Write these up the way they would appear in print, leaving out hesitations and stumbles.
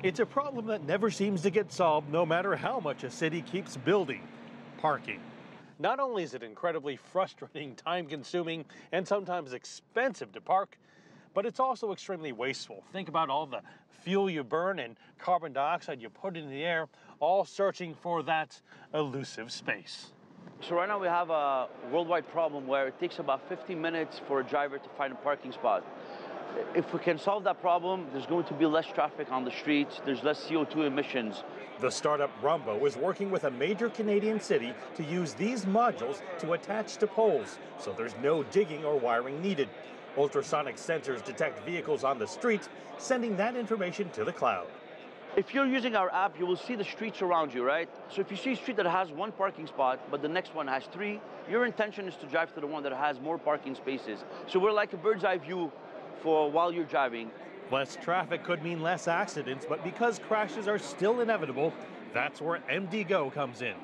It's a problem that never seems to get solved no matter how much a city keeps building: parking. Not only is it incredibly frustrating, time-consuming, and sometimes expensive to park, but it's also extremely wasteful. Think about all the fuel you burn and carbon dioxide you put in the air, all searching for that elusive space. So right now we have a worldwide problem where it takes about 15 minutes for a driver to find a parking spot. If we can solve that problem, there's going to be less traffic on the streets, there's less CO2 emissions. The startup Rumbo is working with a major Canadian city to use these modules to attach to poles, so there's no digging or wiring needed. Ultrasonic sensors detect vehicles on the street, sending that information to the cloud. If you're using our app, you will see the streets around you, right? So if you see a street that has one parking spot, but the next one has three, your intention is to drive to the one that has more parking spaces. So we're like a bird's eye view for while you're driving. Less traffic could mean less accidents, but because crashes are still inevitable, that's where MDGo comes in.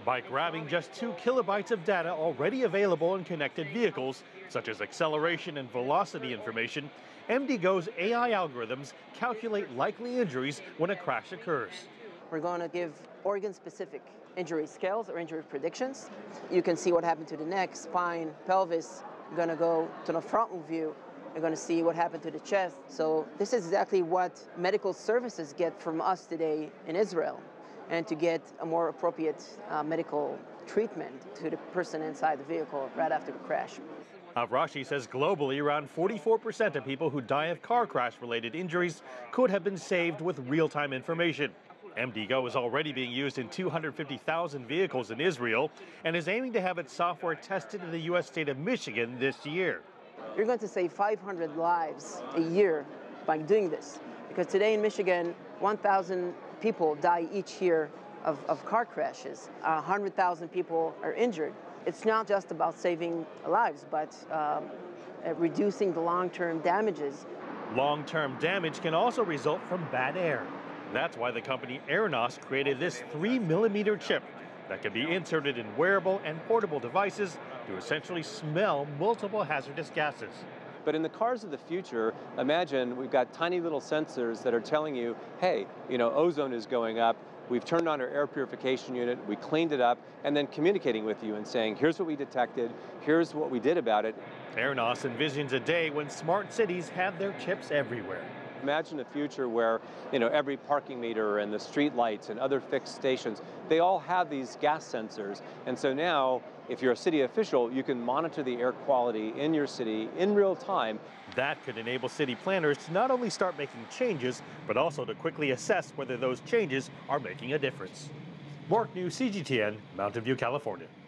By grabbing just 2 kilobytes of data already available in connected vehicles, such as acceleration and velocity information, MDGo's AI algorithms calculate likely injuries when a crash occurs. We're going to give organ-specific injury scales or injury predictions. You can see what happened to the neck, spine, pelvis. You're going to go to the frontal view. You're going to see what happened to the chest. So this is exactly what medical services get from us today in Israel, and to get a more appropriate medical treatment to the person inside the vehicle right after the crash. Avrashi says globally, around 44% of people who die of car crash-related injuries could have been saved with real-time information. MDGo is already being used in 250,000 vehicles in Israel and is aiming to have its software tested in the U.S. state of Michigan this year. You're going to save 500 lives a year by doing this, because today in Michigan, 1,000 people die each year of car crashes. 100,000 people are injured. It's not just about saving lives, but reducing the long-term damages. Long-term damage can also result from bad air. That's why the company Airnos created this 3mm chip that can be inserted in wearable and portable devices to essentially smell multiple hazardous gases. But in the cars of the future, imagine we've got tiny little sensors that are telling you, hey, ozone is going up, we've turned on our air purification unit, we cleaned it up, and then communicating with you and saying, here's what we detected, here's what we did about it. Airnos envisions a day when smart cities have their chips everywhere. Imagine a future where, every parking meter and the street lights and other fixed stations, they all have these gas sensors. And so now, if you're a city official, you can monitor the air quality in your city in real time. That could enable city planners to not only start making changes, but also to quickly assess whether those changes are making a difference. Mark New, CGTN, Mountain View, California.